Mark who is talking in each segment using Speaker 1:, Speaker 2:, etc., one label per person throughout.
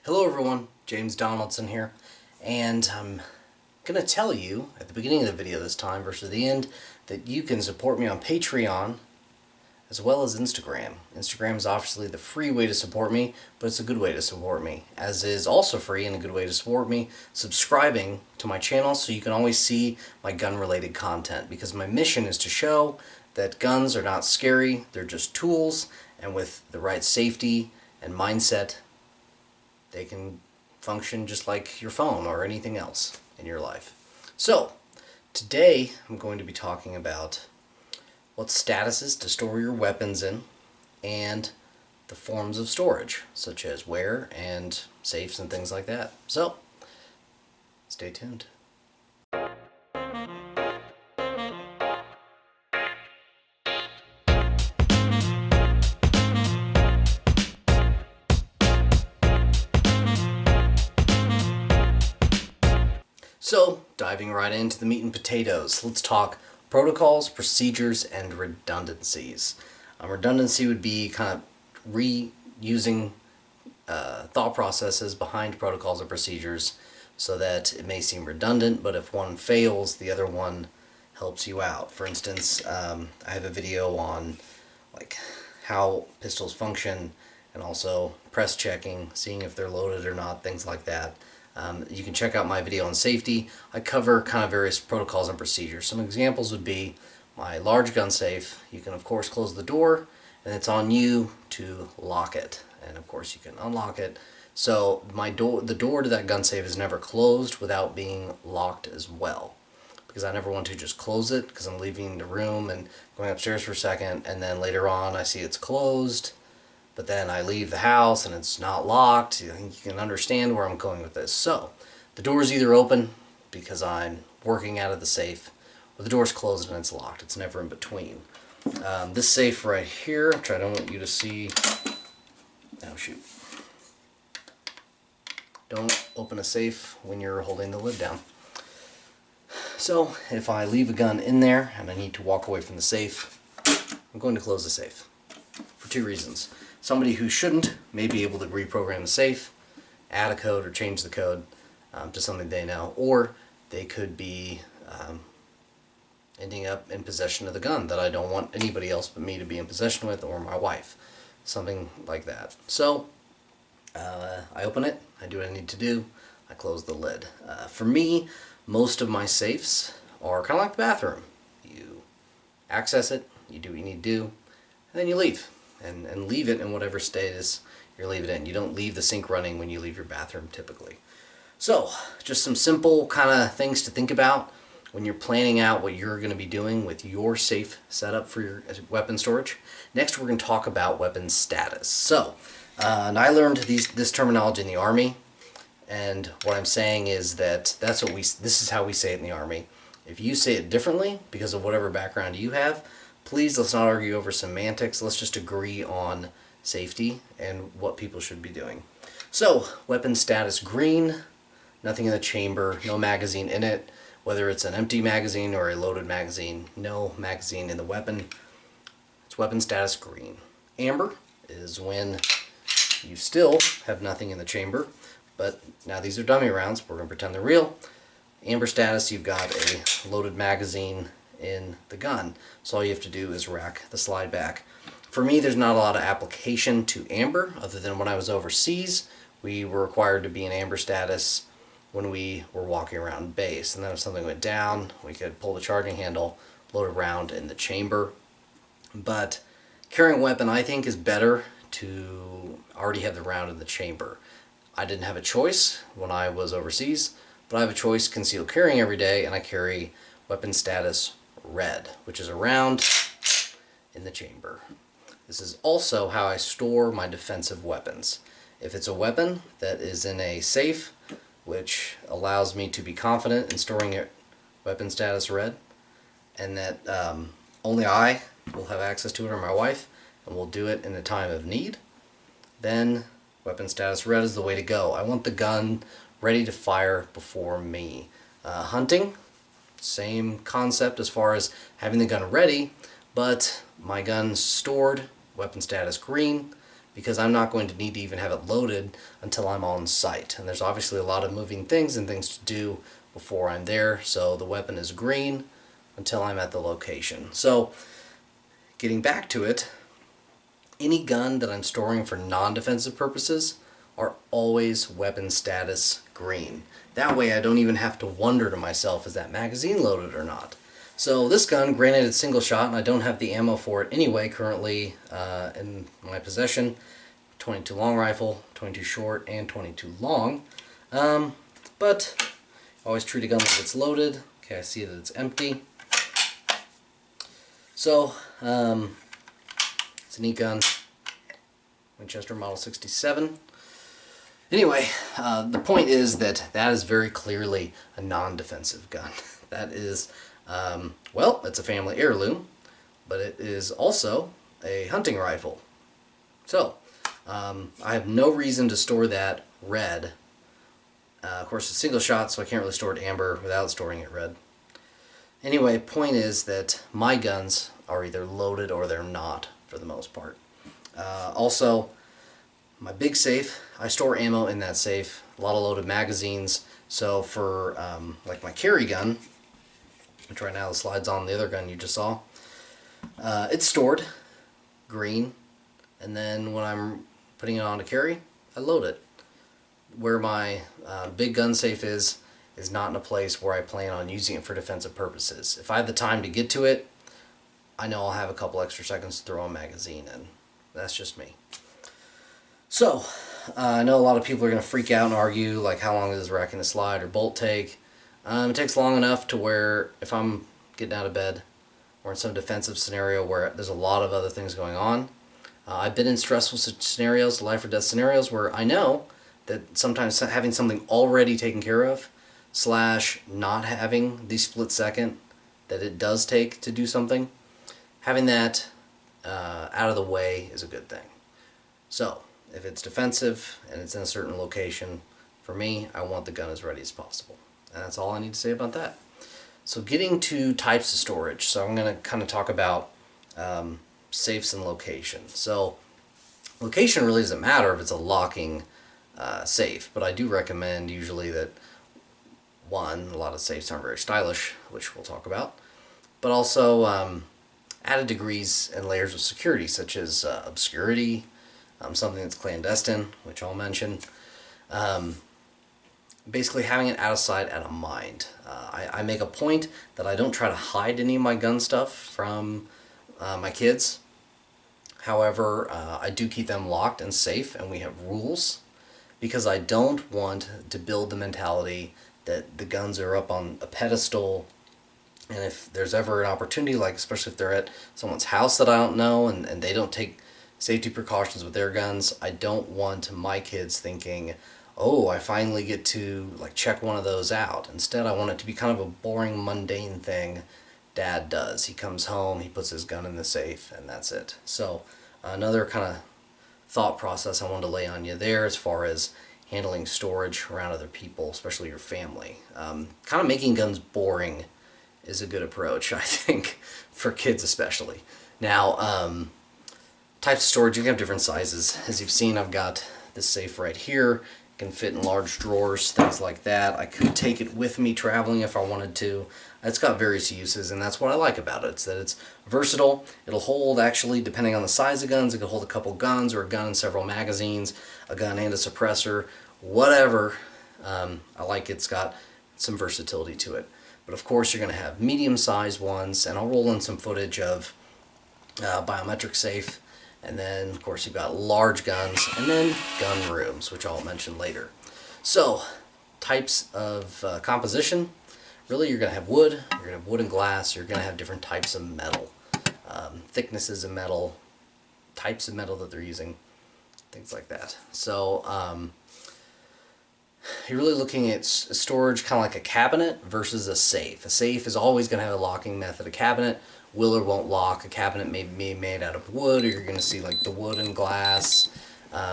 Speaker 1: Hello everyone, James Donaldson here, and I'm going to tell you at the beginning of the video this time versus the end that you can support me on Patreon as well as Instagram. Instagram is obviously the free way to support me, but it's a good way to support me, as is also free and a good way to support me subscribing to my channel so you can always see my gun-related content, because my mission is to show that guns are not scary, they're just tools, and with the right safety and mindset they can function just like your phone or anything else in your life. So, today I'm going to be talking about what statuses to store your weapons in and the forms of storage, such as where and safes and things like that. So, stay tuned. So, diving right into the meat and potatoes, let's talk protocols, procedures, and redundancies. Redundancy would be kind of reusing thought processes behind protocols and procedures so that it may seem redundant, but if one fails, the other one helps you out. For instance, I have a video on how pistols function and also press checking, seeing if they're loaded or not, things like that. You can check out my video on safety. I cover kind of various protocols and procedures. Some examples would be my large gun safe. You can of course close the door, and it's on you to lock it. And of course you can unlock it. So the door to that gun safe is never closed without being locked as well, because I never want to just close it because I'm leaving the room and going upstairs for a second, and then later on I see it's closed, but then I leave the house and it's not locked. I think you can understand where I'm going with this. So, the door is either open because I'm working out of the safe, or the door is closed and it's locked. It's never in between. This safe right here, which I don't want you to see. Oh shoot. Don't open a safe when you're holding the lid down. So, if I leave a gun in there and I need to walk away from the safe, I'm going to close the safe for two reasons. Somebody who shouldn't may be able to reprogram the safe, add a code or change the code to something they know, or they could be ending up in possession of the gun that I don't want anybody else but me to be in possession with, or my wife, something like that. So I open it, I do what I need to do, I close the lid. For me, most of my safes are kind of like the bathroom. You access it, you do what you need to do, and then you leave. And leave it in whatever status you're leaving it in. You don't leave the sink running when you leave your bathroom typically. So, just some simple kind of things to think about when you're planning out what you're going to be doing with your safe setup for your weapon storage. Next, we're going to talk about weapon status. So, and I learned this terminology in the Army, and what I'm saying is that this is how we say it in the Army. If you say it differently because of whatever background you have, please, let's not argue over semantics. Let's just agree on safety and what people should be doing. So, weapon status green, nothing in the chamber, no magazine in it. Whether it's an empty magazine or a loaded magazine, no magazine in the weapon. It's weapon status green. Amber is when you still have nothing in the chamber, but now these are dummy rounds. We're going to pretend they're real. Amber status, you've got a loaded magazine in the gun. So all you have to do is rack the slide back. For me, there's not a lot of application to amber, other than when I was overseas, we were required to be in amber status when we were walking around base. And then if something went down, we could pull the charging handle, load a round in the chamber. But carrying a weapon, I think, is better to already have the round in the chamber. I didn't have a choice when I was overseas, but I have a choice concealed carrying every day, and I carry weapon status red, which is a round in the chamber. This is also how I store my defensive weapons. If it's a weapon that is in a safe, which allows me to be confident in storing it weapon status red, and that only I will have access to it, or my wife, and will do it in a time of need, then weapon status red is the way to go. I want the gun ready to fire before me. Hunting, same concept as far as having the gun ready, but my gun stored weapon status green, because I'm not going to need to even have it loaded until I'm on site. And there's obviously a lot of moving things and things to do before I'm there, so the weapon is green until I'm at the location. So, getting back to it, any gun that I'm storing for non-defensive purposes are always weapon status green. That way I don't even have to wonder to myself, is that magazine loaded or not? So this gun, granted it's single shot and I don't have the ammo for it anyway currently in my possession, 22 long rifle, 22 short, and 22 long. But I always treat a gun like it's loaded. Okay, I see that it's empty. So, it's a neat gun, Winchester Model 67. Anyway, the point is that that is very clearly a non-defensive gun. That is, well, it's a family heirloom, but it is also a hunting rifle. So, I have no reason to store that red. Of course, it's single shot, so I can't really store it amber without storing it red. Anyway, point is that my guns are either loaded or they're not, for the most part. Also, my big safe, I store ammo in that safe, a lot of loaded magazines. So for like my carry gun, which right now slides on the other gun you just saw, it's stored green, and then when I'm putting it on to carry, I load it. Where my big gun safe is not in a place where I plan on using it for defensive purposes. If I have the time to get to it, I know I'll have a couple extra seconds to throw a magazine in. That's just me. So, I know a lot of people are going to freak out and argue, like, how long does rack and slide or bolt take? It takes long enough to where if I'm getting out of bed or in some defensive scenario where there's a lot of other things going on, I've been in stressful scenarios, life or death scenarios, where I know that sometimes having something already taken care of / not having the split second that it does take to do something, having that out of the way is a good thing. So, if it's defensive and it's in a certain location, for me, I want the gun as ready as possible. And that's all I need to say about that. So getting to types of storage. So I'm going to kind of talk about safes and location. So location really doesn't matter if it's a locking safe, but I do recommend usually that, one, a lot of safes aren't very stylish, which we'll talk about, but also added degrees and layers of security, such as obscurity, something that's clandestine, which I'll mention. Basically having it out of sight, out of mind. I make a point that I don't try to hide any of my gun stuff from my kids. However, I do keep them locked and safe, and we have rules, because I don't want to build the mentality that the guns are up on a pedestal, and if there's ever an opportunity, like especially if they're at someone's house that I don't know and they don't take safety precautions with their guns, I don't want my kids thinking, oh, I finally get to like check one of those out. Instead, I want it to be kind of a boring, mundane thing Dad does. He comes home, he puts his gun in the safe, and that's it. So another kind of thought process I wanted to lay on you there as far as handling storage around other people, especially your family. Kind of making guns boring is a good approach, I think, for kids especially. Now, types of storage, you can have different sizes. As you've seen, I've got this safe right here. It can fit in large drawers, things like that. I could take it with me traveling if I wanted to. It's got various uses, and that's what I like about it. It's that it's versatile. It'll hold, actually, depending on the size of guns, it can hold a couple guns or a gun and several magazines, a gun and a suppressor, whatever. I like it's got some versatility to it. But of course, you're going to have medium-sized ones, and I'll roll in some footage of biometric safe. And then, of course, you've got large guns, and then gun rooms, which I'll mention later. So, types of composition. Really, you're going to have wood, you're going to have wood and glass, you're going to have different types of metal. Thicknesses of metal, types of metal that they're using, things like that. So, you're really looking at storage kind of like a cabinet versus a safe. A safe is always going to have a locking method. A cabinet will or won't lock. A cabinet may be made out of wood, or you're going to see like the wood and glass.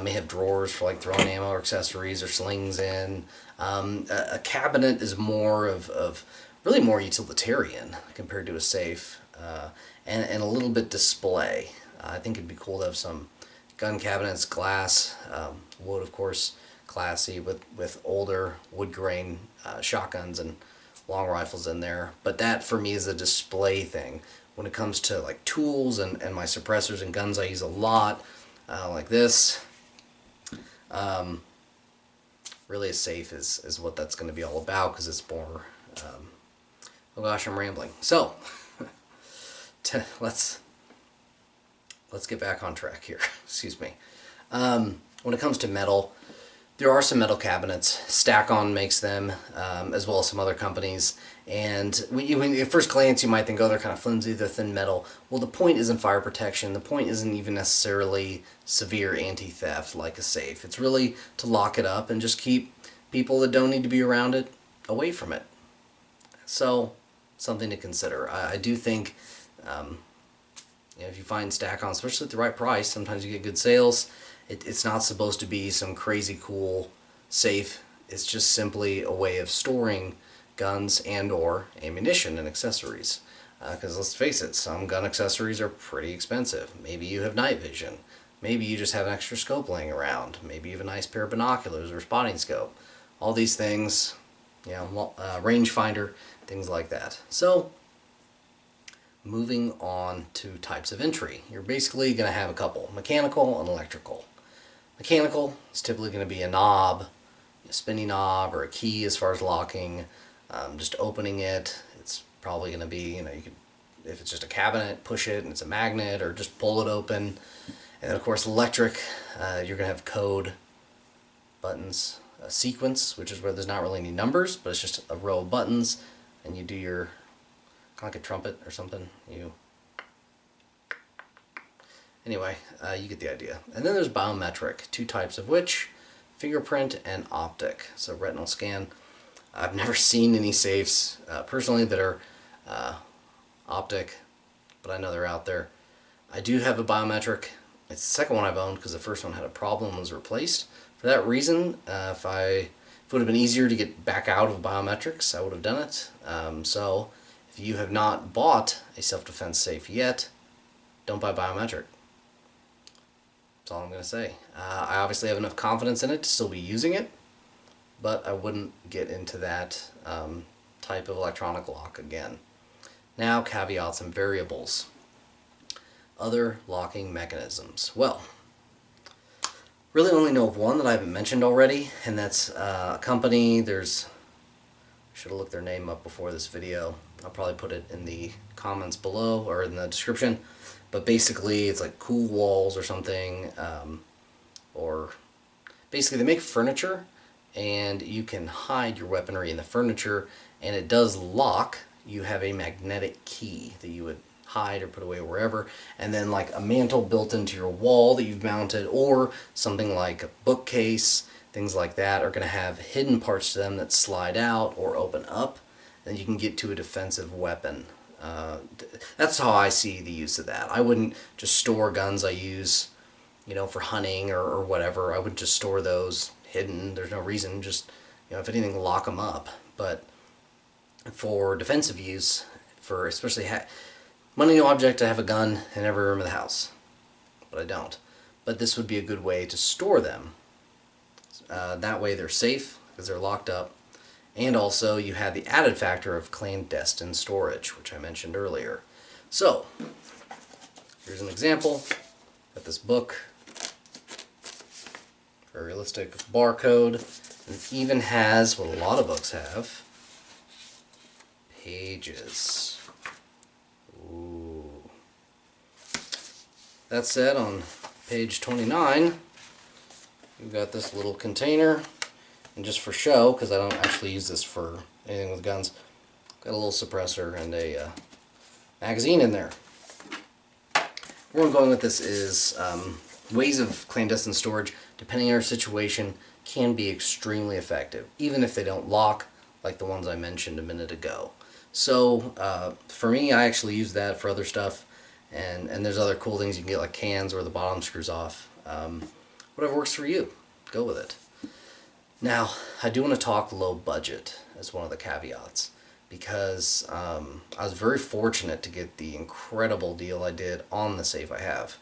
Speaker 1: May have drawers for like throwing ammo or accessories or slings in. A cabinet is more of really more utilitarian compared to a safe, and a little bit display. I think it'd be cool to have some gun cabinets, glass, wood of course, classy with older wood grain shotguns and long rifles in there. But that for me is a display thing. When it comes to like tools and my suppressors and guns I use a lot, like this, really a safe is what that's going to be all about, because it's more, oh gosh, I'm rambling. So, let's get back on track here. Excuse me. When it comes to metal, there are some metal cabinets. Stack-On makes them, as well as some other companies. And when at first glance you might think, oh, they're kind of flimsy, they're thin metal. Well, the point isn't fire protection. The point isn't even necessarily severe anti-theft like a safe. It's really to lock it up and just keep people that don't need to be around it away from it. So, something to consider. I do think, if you find Stack-On, especially at the right price, sometimes you get good sales. It's not supposed to be some crazy cool safe. It's just simply a way of storing guns and or ammunition and accessories. Because let's face it, some gun accessories are pretty expensive. Maybe you have night vision. Maybe you just have an extra scope laying around. Maybe you have a nice pair of binoculars or spotting scope. All these things, rangefinder, things like that. So, moving on to types of entry. You're basically going to have a couple, mechanical and electrical. Mechanical is typically going to be a knob, a spinning knob, or a key as far as locking. Just opening it, it's probably going to be, you could, if it's just a cabinet, push it and it's a magnet, or just pull it open. And then of course electric, you're going to have code, buttons, a sequence, which is where there's not really any numbers, but it's just a row of buttons, and you do your, kind of like a trumpet or something, Anyway, you get the idea. And then there's biometric, two types of which, fingerprint and optic. So retinal scan. I've never seen any safes personally that are optic, but I know they're out there. I do have a biometric. It's the second one I've owned because the first one had a problem and was replaced. For that reason, if it would have been easier to get back out of biometrics, I would have done it. So if you have not bought a self-defense safe yet, don't buy biometric. That's all I'm going to say. I obviously have enough confidence in it to still be using it, but I wouldn't get into that type of electronic lock again. Now, caveats and variables. Other locking mechanisms. Well, really only know of one that I haven't mentioned already, and that's a company. I should have looked their name up before this video. I'll probably put it in the comments below or in the description. But basically, it's like Cool Walls or something, or basically they make furniture, and you can hide your weaponry in the furniture, and it does lock. You have a magnetic key that you would hide or put away wherever, and then like a mantle built into your wall that you've mounted, or something like a bookcase, things like that are going to have hidden parts to them that slide out or open up, and you can get to a defensive weapon. That's how I see the use of that. I wouldn't just store guns I use, for hunting or whatever. I would just store those hidden. There's no reason. Just, if anything, lock them up. But for defensive use, for especially money no object, I have a gun in every room of the house, but I don't. But this would be a good way to store them. That way they're safe because they're locked up. And also you have the added factor of clandestine storage, which I mentioned earlier. So, here's an example. Got this book. Very realistic barcode. And it even has, what a lot of books have, pages. Ooh. That said, on page 29, we've got this little container. And just for show, because I don't actually use this for anything with guns, got a little suppressor and a magazine in there. Where I'm going with this is ways of clandestine storage, depending on your situation, can be extremely effective, even if they don't lock like the ones I mentioned a minute ago. So for me, I actually use that for other stuff, and there's other cool things you can get, like cans where the bottom screws off. Whatever works for you, go with it. Now, I do want to talk low budget as one of the caveats, because I was very fortunate to get the incredible deal I did on the safe I have.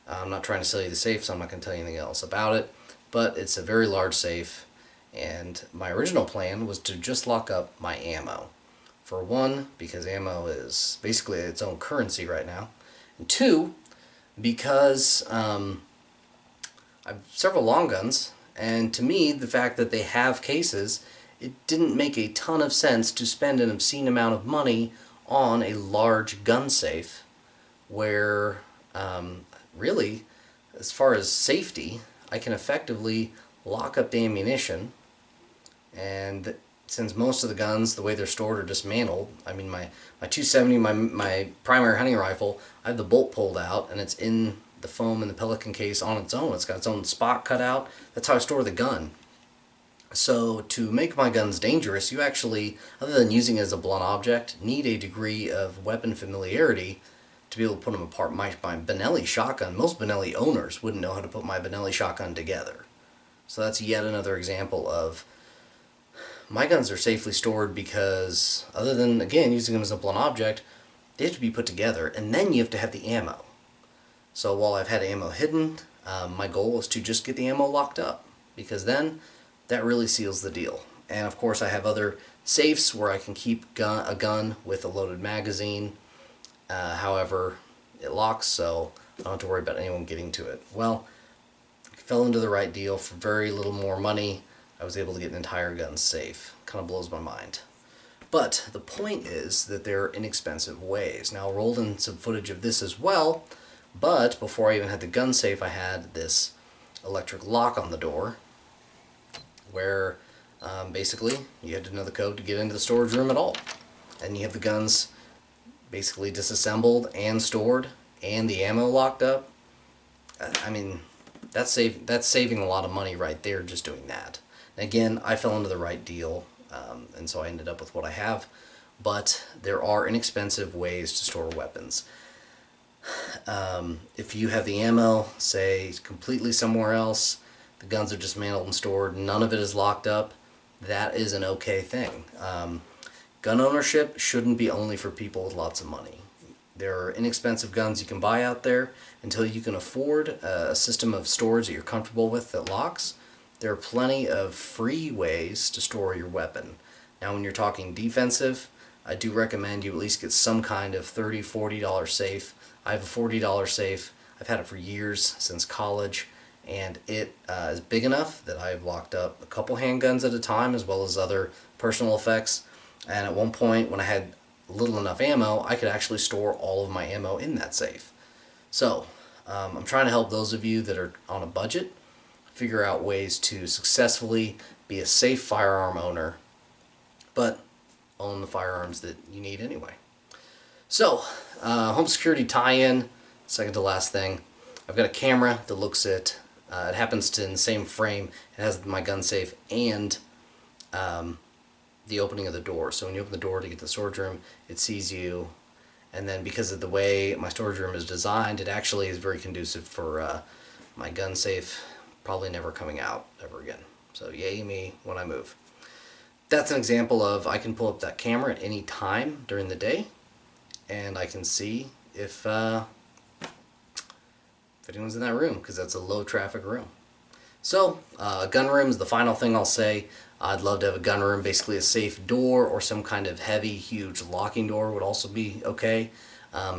Speaker 1: I'm not trying to sell you the safe, so I'm not going to tell you anything else about it, but it's a very large safe, and my original plan was to just lock up my ammo. For one, because ammo is basically its own currency right now, and two, because I have several long guns, and to me, the fact that they have cases, it didn't make a ton of sense to spend an obscene amount of money on a large gun safe where really, as far as safety, I can effectively lock up the ammunition, and since most of the guns, the way they're stored, are dismantled, I mean my 270, my primary hunting rifle, I have the bolt pulled out and it's in the foam in the Pelican case on its own. It's got its own spot cut out. That's how I store the gun. So to make my guns dangerous, you actually, other than using it as a blunt object, need a degree of weapon familiarity to be able to put them apart. My Benelli shotgun, most Benelli owners wouldn't know how to put my Benelli shotgun together. So that's yet another example of my guns are safely stored because, other than, again, using them as a blunt object, they have to be put together, and then you have to have the ammo. So while I've had ammo hidden, my goal is to just get the ammo locked up, because then that really seals the deal. And of course I have other safes where I can keep a gun with a loaded magazine. However, it locks, so I don't have to worry about anyone getting to it. Well, I fell into the right deal for very little more money. I was able to get an entire gun safe. Kind of blows my mind. But the point is that there are inexpensive ways. Now, I rolled in some footage of this as well, but before I even had the gun safe, I had this electric lock on the door where basically you had to know the code to get into the storage room at all. And you have the guns basically disassembled and stored and the ammo locked up. I mean, that's saving a lot of money right there just doing that. And again, I fell into the right deal, and so I ended up with what I have. But there are inexpensive ways to store weapons. If you have the ammo, say, completely somewhere else, the guns are dismantled and stored, none of it is locked up, that is an okay thing. Gun ownership shouldn't be only for people with lots of money. There are inexpensive guns you can buy out there. Until you can afford a system of storage that you're comfortable with that locks, there are plenty of free ways to store your weapon. Now when you're talking defensive, I do recommend you at least get some kind of $30, $40 safe. I have a $40 safe. I've had it for years, since college, and it is big enough that I've locked up a couple handguns at a time as well as other personal effects. And at one point, when I had little enough ammo, I could actually store all of my ammo in that safe. So I'm trying to help those of you that are on a budget figure out ways to successfully be a safe firearm owner, but own the firearms that you need anyway. So, home security tie-in, second to last thing. I've got a camera that looks at, it happens to in the same frame, it has my gun safe and the opening of the door. So when you open the door to get to the storage room, it sees you, and then because of the way my storage room is designed, it actually is very conducive for my gun safe probably never coming out ever again. So yay me when I move. That's an example of, I can pull up that camera at any time during the day, and I can see if anyone's in that room, because that's a low traffic room. So, gun room is the final thing I'll say. I'd love to have a gun room, basically a safe door or some kind of heavy, huge locking door would also be okay.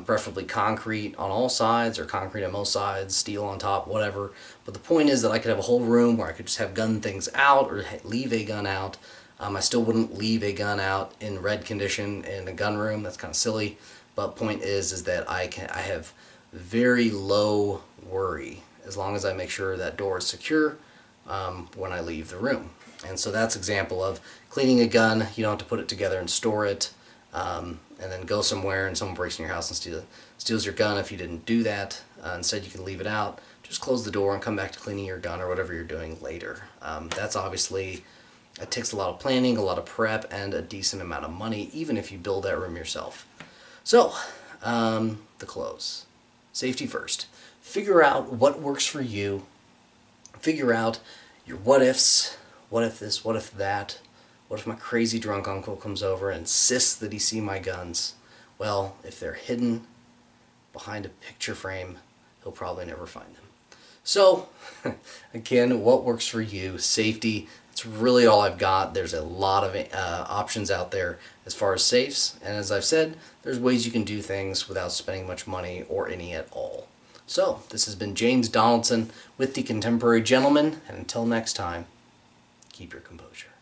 Speaker 1: Preferably concrete on all sides, or concrete on most sides, steel on top, whatever. But the point is that I could have a whole room where I could just have gun things out or leave a gun out. I still wouldn't leave a gun out in red condition in a gun room. That's kind of silly. But point is that I have very low worry as long as I make sure that door is secure when I leave the room. And so that's an example of cleaning a gun. You don't have to put it together and store it, and then go somewhere and someone breaks in your house and steals your gun if you didn't do that. Instead, you can leave it out. Just close the door and come back to cleaning your gun or whatever you're doing later. That's obviously, it takes a lot of planning, a lot of prep, and a decent amount of money, even if you build that room yourself. So, the close. Safety first. Figure out what works for you. Figure out your what ifs. What if this? What if that? What if my crazy drunk uncle comes over and insists that he see my guns? Well, if they're hidden behind a picture frame, he'll probably never find them. So, again, what works for you? Safety, that's really all I've got. There's a lot of options out there as far as safes, and as I've said, there's ways you can do things without spending much money or any at all. So, this has been James Donaldson with The Contemporary Gentleman, and until next time, keep your composure.